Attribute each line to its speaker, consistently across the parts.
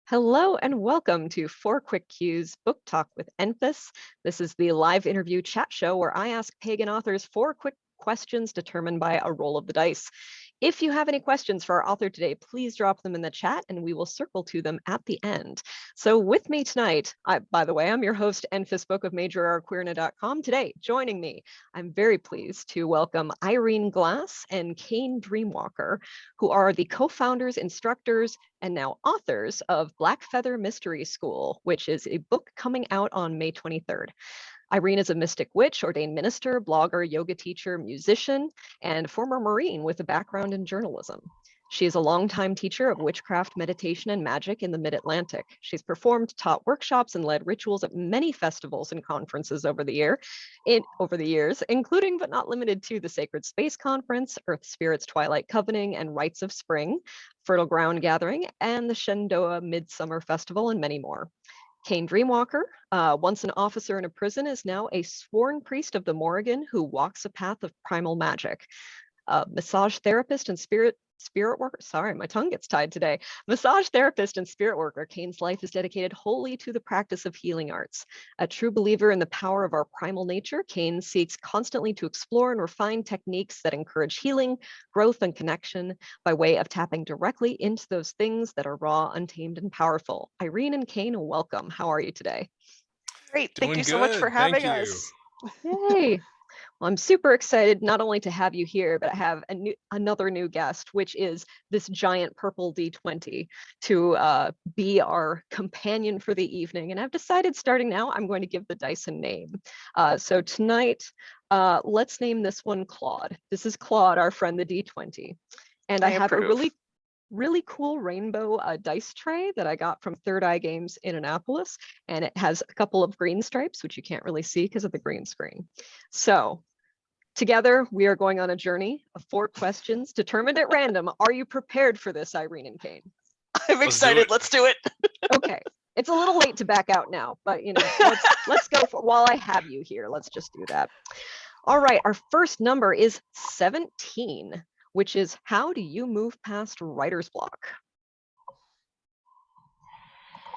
Speaker 1: Hello and welcome to Four Quick Cues Book Talk with Enfys. This is the live interview chat show where I ask pagan authors four quick questions determined by a roll of the dice. If you have any questions for our author today, please drop them in the chat and we will circle to them at the end. So with me tonight, by the way, I'm your host, Enfys Book of MajorRQueerna.com. Today, joining me, I'm very pleased to welcome Irene Glasse and Caine Dreamwalker, who are the co-founders, instructors, and now authors of Blackfeather Mystery School, which is a book coming out on May 23rd. Irene is a mystic witch, ordained minister, blogger, yoga teacher, musician, and former Marine with a background in journalism. She is a longtime teacher of witchcraft, meditation, and magic in the Mid-Atlantic. She's performed, taught workshops, and led rituals at many festivals and conferences over the years, including but not limited to the Sacred Space Conference, Earth Spirits Twilight Covenant and Rites of Spring, Fertile Ground Gathering, and the Shenandoah Midsummer Festival, and many more. Caine Dreamwalker, once an officer in a prison, is now a sworn priest of the Morrigan who walks a path of primal magic. Massage therapist and spirit worker, sorry, my tongue gets tied today. Massage therapist and spirit worker, Caine's life is dedicated wholly to the practice of healing arts. A true believer in the power of our primal nature, Caine seeks constantly to explore and refine techniques that encourage healing, growth, and connection by way of tapping directly into those things that are raw, untamed, and powerful. Irene and Caine, welcome. How are you today?
Speaker 2: Great.
Speaker 3: Doing
Speaker 2: Thank you so much for
Speaker 3: good. Thank
Speaker 2: having
Speaker 3: you.
Speaker 2: us.
Speaker 1: Yay. Well, I'm super excited not only to have you here, but I have another new guest, which is this giant purple D20 to be our companion for the evening. And I've decided starting now, I'm going to give the dice a name. So tonight, let's name this one Claude. This is Claude, our friend, the D20. And I have
Speaker 2: approve.
Speaker 1: a really cool rainbow dice tray that I got from Third Eye Games in Annapolis, and it has a couple of green stripes, which you can't really see because of the green screen. So together, we are going on a journey of 4 questions determined at random. Are you prepared for this, Irene and Caine?
Speaker 2: I'm excited. Let's do it.
Speaker 1: Okay. It's a little late to back out now, but you know, let's go for while I have you here. Let's just do that. All right, our first number is 17, which is how do you move past writer's block?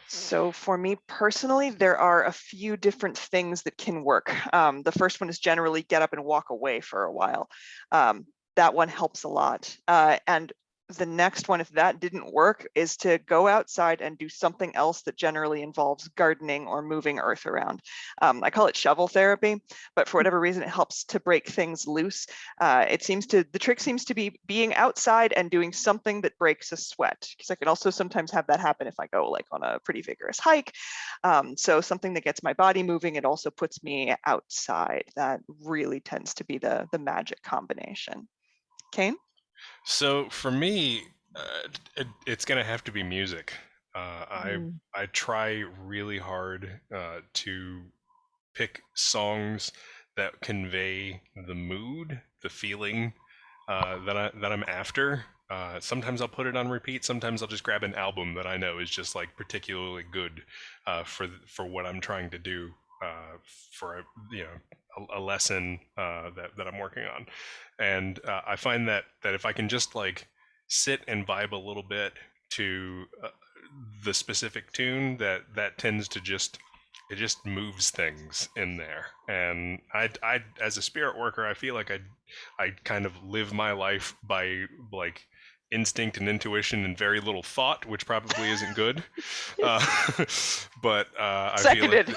Speaker 2: So for me personally, there are a few different things that can work. The first one is generally get up and walk away for a while. That one helps a lot. And the next one, if that didn't work, is to go outside and do something else that generally involves gardening or moving earth around. I call it shovel therapy, but for whatever reason, it helps to break things loose. The trick seems to be being outside and doing something that breaks a sweat, because I can also sometimes have that happen if I go like on a pretty vigorous hike. So something that gets my body moving, it also puts me outside. That really tends to be the magic combination. Caine?
Speaker 3: So for me, it's gonna have to be music. I try really hard to pick songs that convey the mood, the feeling that I'm after. Sometimes I'll put it on repeat. Sometimes I'll just grab an album that I know is just like particularly good for what I'm trying to do for a lesson that I'm working on. And I find that if I can just like sit and vibe a little bit to the specific tune, that tends to just moves things in there. And I as a spirit worker, I feel like I kind of live my life by like instinct and intuition and very little thought, which probably isn't good. But
Speaker 2: Seconded.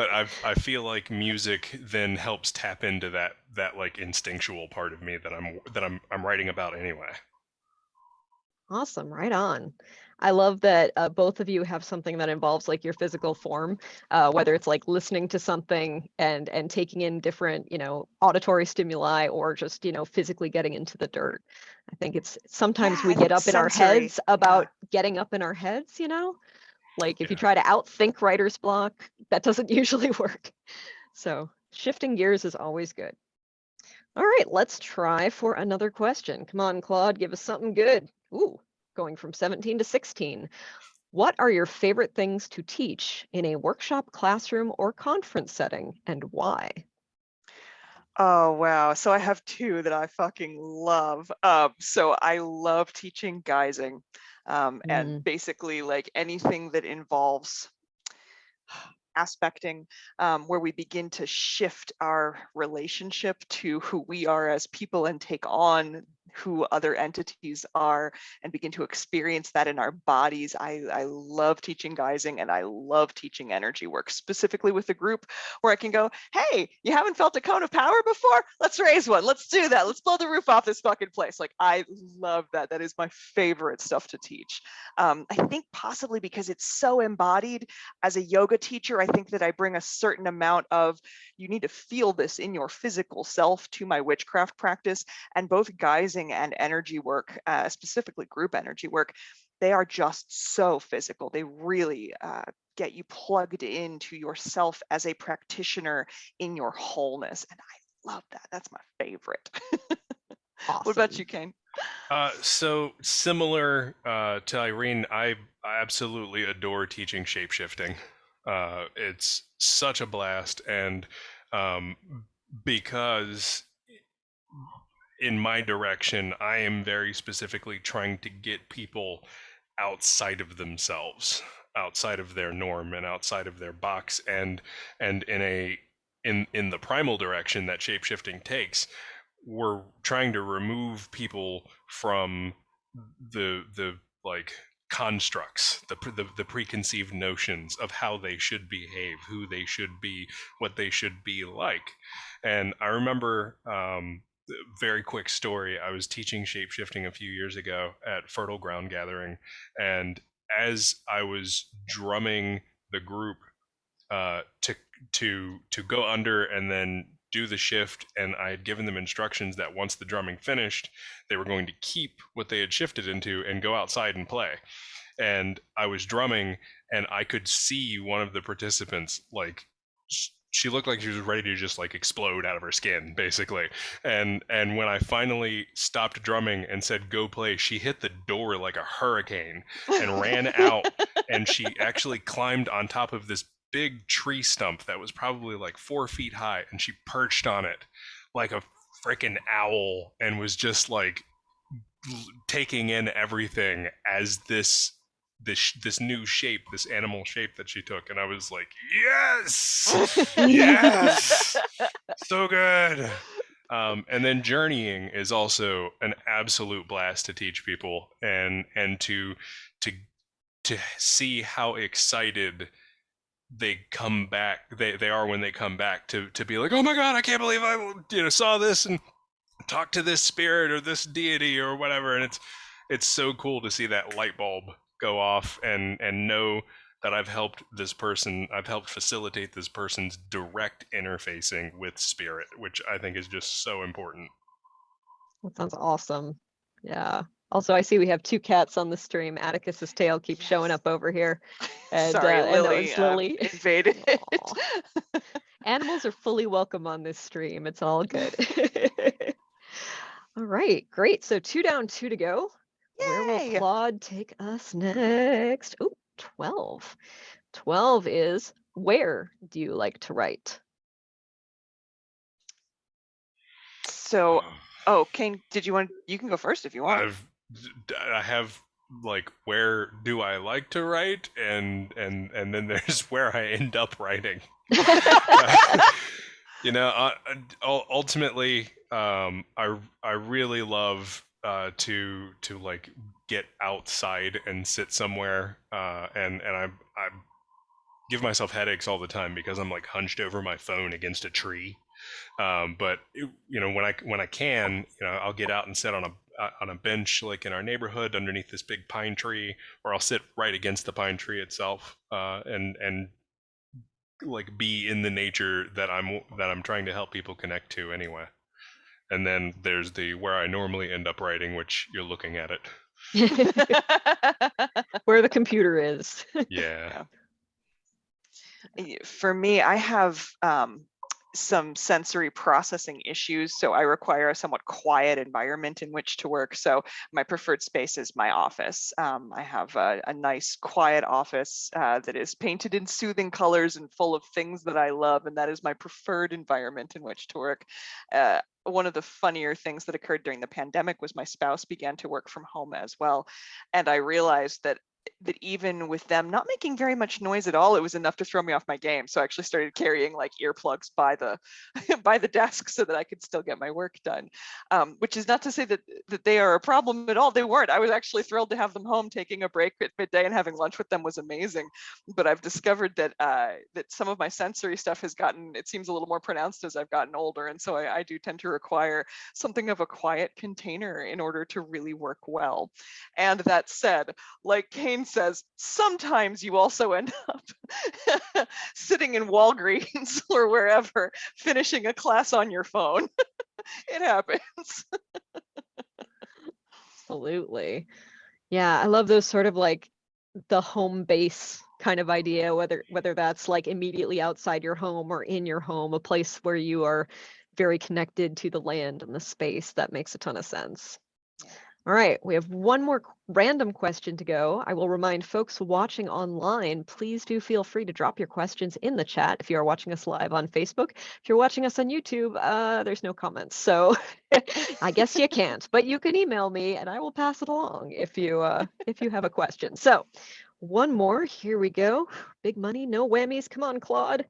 Speaker 3: I feel like music then helps tap into that like instinctual part of me that I'm writing about anyway.
Speaker 1: Awesome, right on. I love that both of you have something that involves like your physical form, whether it's like listening to something and taking in different, auditory stimuli, or just, physically getting into the dirt. I think it's sometimes we get up in our heads about getting up in our heads, like if you try to outthink writer's block, that doesn't usually work. So shifting gears is always good. All right, let's try for another question. Come on, Claude, give us something good. Ooh, going from 17 to 16. What are your favorite things to teach in a workshop, classroom, or conference setting, and why?
Speaker 2: Oh, wow. So I have 2 that I fucking love. So I love teaching guising. And basically like anything that involves aspecting, where we begin to shift our relationship to who we are as people and take on who other entities are and begin to experience that in our bodies. I love teaching guising, and I love teaching energy work, specifically with a group where I can go, hey, you haven't felt a cone of power before? Let's raise one. Let's do that. Let's blow the roof off this fucking place. Like, I love that. That is my favorite stuff to teach. I think possibly because it's so embodied. As a yoga teacher, I think that I bring a certain amount of, you need to feel this in your physical self to my witchcraft practice. And both guising and energy work, specifically group energy work, they are just so physical. They really get you plugged into yourself as a practitioner in your wholeness. And I love that. That's my favorite.
Speaker 1: Awesome.
Speaker 2: What about you, Caine?
Speaker 3: So similar to Irene, I absolutely adore teaching shapeshifting. It's such a blast, and because in my direction, I am very specifically trying to get people outside of themselves, outside of their norm, and outside of their box, and in the primal direction that shapeshifting takes, we're trying to remove people from the like constructs, the preconceived notions of how they should behave, who they should be, what they should be like. And I remember very quick story. I was teaching shapeshifting a few years ago at Fertile Ground Gathering, and as I was drumming the group to go under and then do the shift, and I had given them instructions that once the drumming finished, they were going to keep what they had shifted into and go outside and play. And I was drumming, and I could see one of the participants, like, she looked like she was ready to just like explode out of her skin, basically. And when I finally stopped drumming and said go play, she hit the door like a hurricane and ran out, and she actually climbed on top of this big tree stump that was probably like 4 feet high, and she perched on it like a freaking owl and was just like taking in everything as this new shape, this animal shape that she took. And I was like, yes, yes, so good. And then journeying is also an absolute blast to teach people, and to see how excited they come back, they are when they come back, to be like, oh my god, I can't believe I saw this and talked to this spirit or this deity or whatever. And it's so cool to see that light bulb go off, and know that I've helped facilitate this person's direct interfacing with spirit, which I think is just so important.
Speaker 1: That sounds awesome. Yeah. Also, I see we have 2 cats on the stream. Atticus's tail keeps showing up over here. And,
Speaker 2: sorry, Lily,
Speaker 1: and Lily
Speaker 2: invaded it.
Speaker 1: Animals are fully welcome on this stream. It's all good. All right, great. So 2 down, 2 to go.
Speaker 2: Yay!
Speaker 1: Where will Claude take us next? Oh, 12. 12 is, where do you like to write?
Speaker 2: So, Caine, you can go first if you want.
Speaker 3: I have like, where do I like to write, and then there's where I end up writing. Ultimately, I really love to like get outside and sit somewhere, and I give myself headaches all the time because I'm like hunched over my phone against a tree. But when I can, I'll get out and sit on a bench like in our neighborhood underneath this big pine tree, or I'll sit right against the pine tree itself, and like be in the nature that I'm trying to help people connect to anyway. And then there's the where I normally end up writing, which you're looking at it.
Speaker 1: Where the computer is.
Speaker 3: Yeah.
Speaker 2: For me, I have some sensory processing issues, so I require a somewhat quiet environment in which to work. So my preferred space is my office. I have a nice quiet office that is painted in soothing colors and full of things that I love, and that is my preferred environment in which to work. one of the funnier things that occurred during the pandemic was my spouse began to work from home as well. And I realized that even with them not making very much noise at all, it was enough to throw me off my game. So I actually started carrying like earplugs by the by the desk so that I could still get my work done. Which is not to say that they are a problem at all. They weren't. I was actually thrilled to have them home. Taking a break at midday and having lunch with them was amazing. But I've discovered that that some of my sensory stuff has gotten, it seems, a little more pronounced as I've gotten older. And so I do tend to require something of a quiet container in order to really work well. And that said, like Caine says, sometimes you also end up sitting in Walgreens or wherever, finishing a class on your phone. It happens.
Speaker 1: Absolutely. Yeah, I love those sort of like the home base kind of idea, whether that's like immediately outside your home or in your home, a place where you are very connected to the land and the space. That makes a ton of sense. All right, we have one more random question to go. I will remind folks watching online, please do feel free to drop your questions in the chat if you are watching us live on Facebook. If you're watching us on YouTube, there's no comments, so I guess you can't, but you can email me and I will pass it along if you have a question. So one more, here we go. Big money, no whammies. Come on, Claude.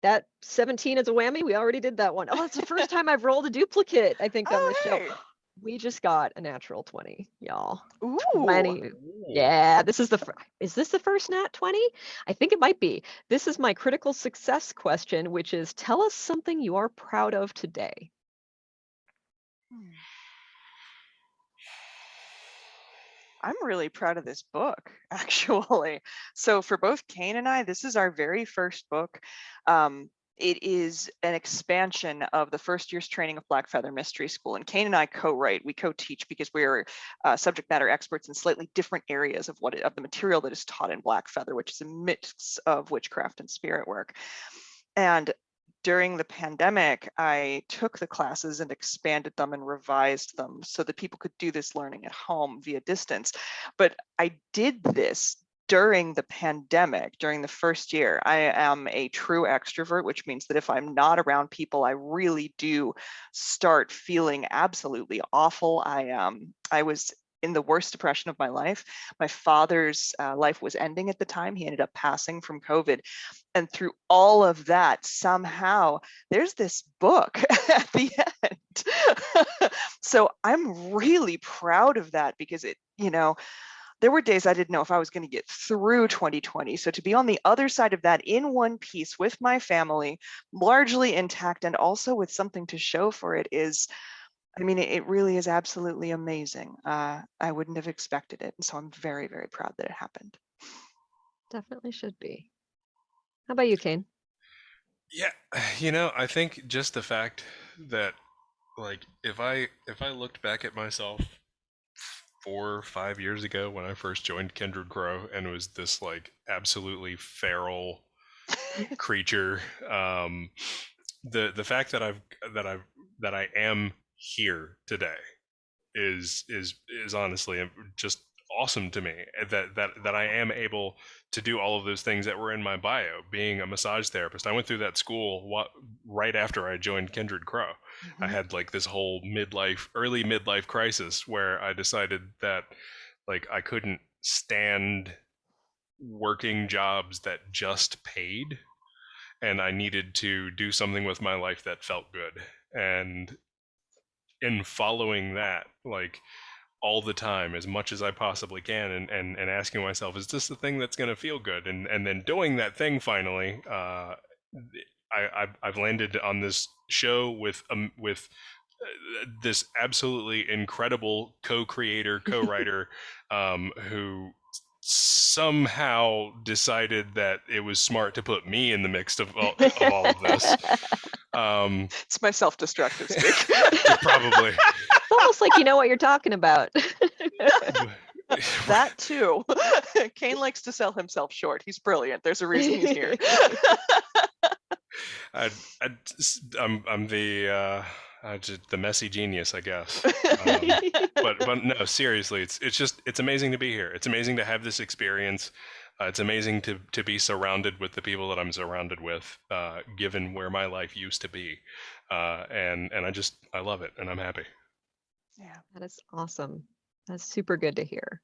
Speaker 1: That 17 is a whammy. We already did that one. Oh, it's the first time I've rolled a duplicate, I think, on this show. We just got a natural 20, y'all.
Speaker 2: Ooh.
Speaker 1: 20. Yeah, this is is this the first nat 20? I think it might be. This is my critical success question, which is, tell us something you are proud of today.
Speaker 2: I'm really proud of this book, actually. So for both Caine and I, this is our very first book. It is an expansion of the first year's training of Blackfeather Mystery School. And Caine and I co-write, we co-teach, because we are subject matter experts in slightly different areas of the material that is taught in Blackfeather, which is a mix of witchcraft and spirit work. And during the pandemic, I took the classes and expanded them and revised them so that people could do this learning at home via distance. But I did this during the pandemic, during the first year. I am a true extrovert, which means that if I'm not around people, I really do start feeling absolutely awful. I was in the worst depression of my life. My father's life was ending at the time. He ended up passing from COVID. And through all of that, somehow there's this book at the end. So I'm really proud of that, because it, there were days I didn't know if I was going to get through 2020. So to be on the other side of that in one piece with my family, largely intact, and also with something to show for it is, it really is absolutely amazing. I wouldn't have expected it. And so I'm very, very proud that it happened.
Speaker 1: Definitely should be. How about you, Caine?
Speaker 3: Yeah, I think just the fact that, like, if I looked back at myself 4 or 5 years ago when I first joined Kindred Crow and was this like absolutely feral creature, the fact that I am here today is honestly just awesome to me. That I am able to do all of those things that were in my bio, being a massage therapist. I went through that school right after I joined Kindred Crow. I had like this whole early midlife crisis where I decided that like I couldn't stand working jobs that just paid, and I needed to do something with my life that felt good. And in following that, like, all the time, as much as I possibly can, and asking myself, is this the thing that's going to feel good? And then doing that thing finally, I've landed on this show with this absolutely incredible co-creator, co-writer, who somehow decided that it was smart to put me in the mix of all of this.
Speaker 2: It's my self-destructive speak.
Speaker 3: Probably.
Speaker 1: It's almost like you know what you're talking about.
Speaker 2: That too. Caine likes to sell himself short. He's brilliant. There's a reason he's here.
Speaker 3: I'm the messy genius, I guess. But no, seriously, it's amazing to be here. It's amazing to have this experience. It's amazing to be surrounded with the people that I'm surrounded with, given where my life used to be. and I love it, and I'm happy.
Speaker 2: Yeah.
Speaker 1: That is awesome. That's super good to hear.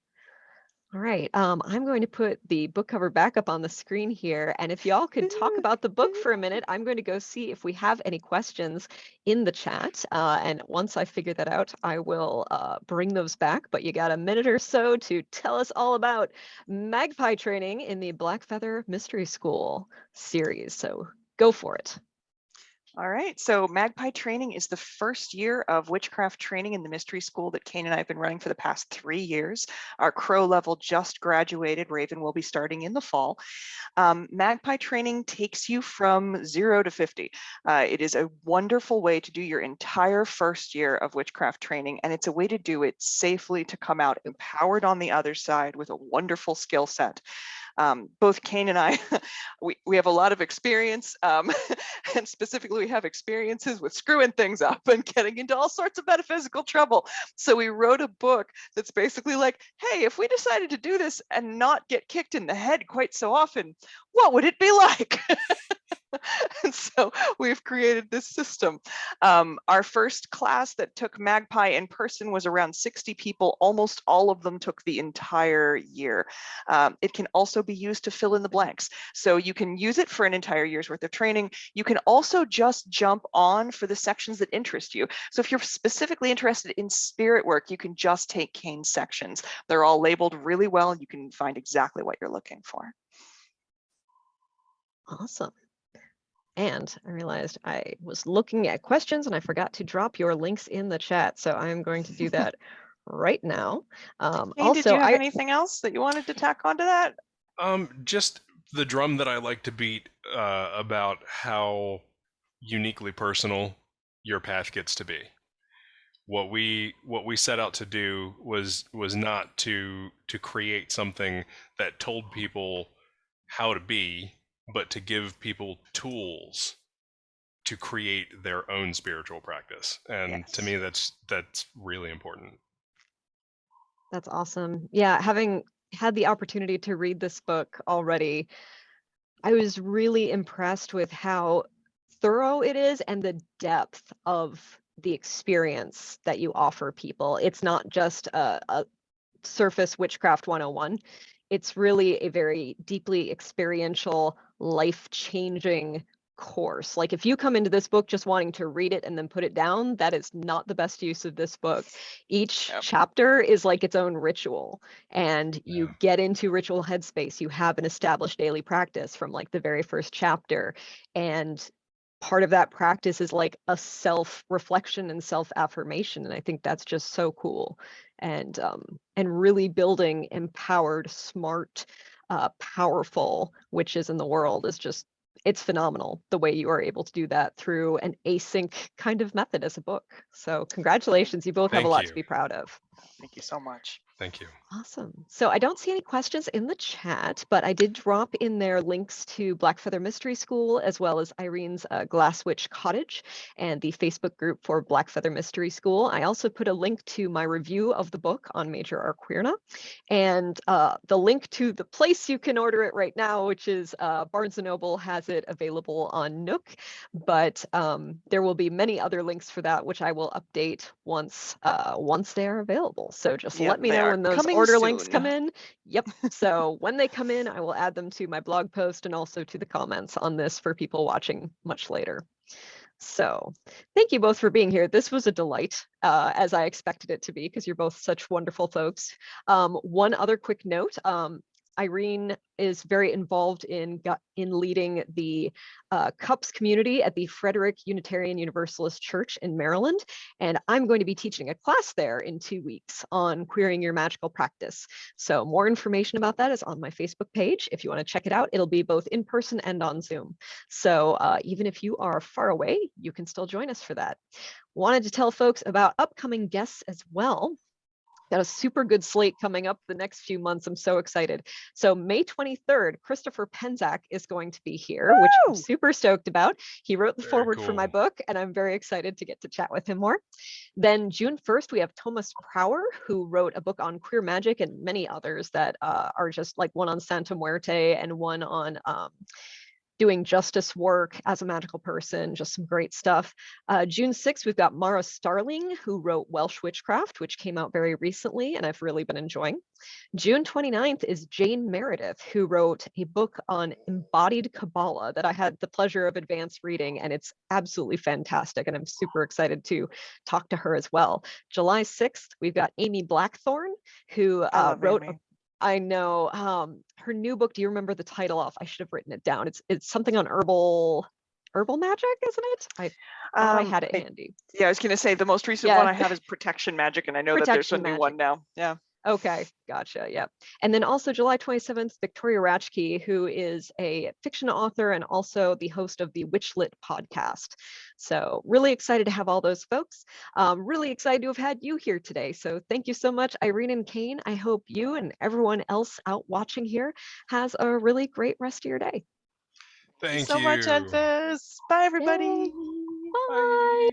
Speaker 1: All right, I'm going to put the book cover back up on the screen here, and if y'all could talk about the book for a minute, I'm going to go see if we have any questions in the chat, and once I figure that out, I will bring those back, but you got a minute or so to tell us all about Magpie Training in the Blackfeather Mystery School series, so go for it.
Speaker 2: All right, so Magpie Training is the first year of witchcraft training in the mystery school that Caine and I have been running for the past 3 years. Our crow level just graduated. Raven will be starting in the fall. Magpie Training takes you from 0 to 50. It is a wonderful way to do your entire first year of witchcraft training, and it's a way to do it safely, to come out empowered on the other side with a wonderful skill set. Both Caine and I, we have a lot of experience, and specifically we have experiences with screwing things up and getting into all sorts of metaphysical trouble. So we wrote a book that's basically like, hey, if we decided to do this and not get kicked in the head quite so often, what would it be like? And so we've created this system. Our first class that took Magpie in person was around 60 people. Almost all of them took the entire year. It can also be used to fill in the blanks. So you can use it for an entire year's worth of training. You can also just jump on for the sections that interest you. So if you're specifically interested in spirit work, you can just take Caine's sections. They're all labeled really well, and you can find exactly what you're looking for.
Speaker 1: Awesome. And I realized I was looking at questions and I forgot to drop your links in the chat. So I'm going to do that right now.
Speaker 2: Caine,
Speaker 1: Also,
Speaker 2: did you have anything else that you wanted to tack onto that?
Speaker 3: Just the drum that I like to beat about how uniquely personal your path gets to be. What we set out to do was not to create something that told people how to be, but to give people tools to create their own spiritual practice. And
Speaker 2: Yes.
Speaker 3: to me, that's really important.
Speaker 1: That's awesome. Yeah, having had the opportunity to read this book already, I was really impressed with how thorough it is and the depth of the experience that you offer people. It's not just a surface witchcraft 101. It's really a very deeply experiential, life-changing course. Like if you come into this book just wanting to read it and then put it down, that is not the best use of this book. Each chapter is like its own ritual, and you get into ritual headspace. You have an established daily practice from like the very first chapter, and part of that practice is like a self-reflection and self-affirmation, and I think that's just so cool. And really building empowered, smart, powerful witches in the world is just, it's phenomenal the way you are able to do that through an async kind of method as a book. So congratulations, you both have a lot to be proud of.
Speaker 2: Thank you so much.
Speaker 3: Thank you.
Speaker 1: Awesome. So I don't see any questions in the chat, but I did drop in there links to Blackfeather Mystery School, as well as Irene's Glass Witch Cottage and the Facebook group for Blackfeather Mystery School. I also put a link to my review of the book on Major Arqueerna, and the link to the place you can order it right now, which is Barnes & Noble has it available on Nook, but there will be many other links for that, which I will update once they are available. So just let me know when those order links come in. Yep. So when they come in, I will add them to my blog post and also to the comments on this for people watching much later. So thank you both for being here. This was a delight, as I expected it to be, because you're both such wonderful folks. One other quick note, Irene is very involved in leading the Cups community at the Frederick Unitarian Universalist Church in Maryland, and I'm going to be teaching a class there in 2 weeks on queering your magical practice. So more information about that is on my Facebook page. If you want to check it out, it'll be both in person and on Zoom. So even if you are far away, you can still join us for that. Wanted to tell folks about upcoming guests as well. Got a super good slate coming up the next few months. I'm so excited. So May 23rd, Christopher Penczak is going to be here, which I'm super stoked about. He wrote the foreword for my book, and I'm very excited to get to chat with him more. Then June 1st, we have Thomas Prower, who wrote a book on queer magic and many others that are just like one on Santa Muerte and one on doing justice work as a magical person, just some great stuff. June 6th, we've got Mara Starling, who wrote Welsh Witchcraft, which came out very recently, and I've really been enjoying. June 29th is Jane Meredith, who wrote a book on embodied Kabbalah that I had the pleasure of advanced reading, and it's absolutely fantastic, and I'm super excited to talk to her as well. July 6th, we've got Amy Blackthorne, who wrote
Speaker 2: Amy.
Speaker 1: I know her new book. Do you remember the title off? I should have written it down. It's something on herbal magic, isn't it? I thought I had it handy.
Speaker 2: Yeah, I was going to say the most recent one I have is Protection Magic, and I know that there's a new one now. Yeah.
Speaker 1: Okay, gotcha. Yeah. And then also July 27th, Victoria Ratchkey, who is a fiction author and also the host of the Witchlit podcast. So really excited to have all those folks. Really excited to have had you here today. So thank you so much, Irene and Caine. I hope you and everyone else out watching here has a really great rest of your day.
Speaker 2: Thank you so much, Enfys. Bye, everybody.
Speaker 1: Bye.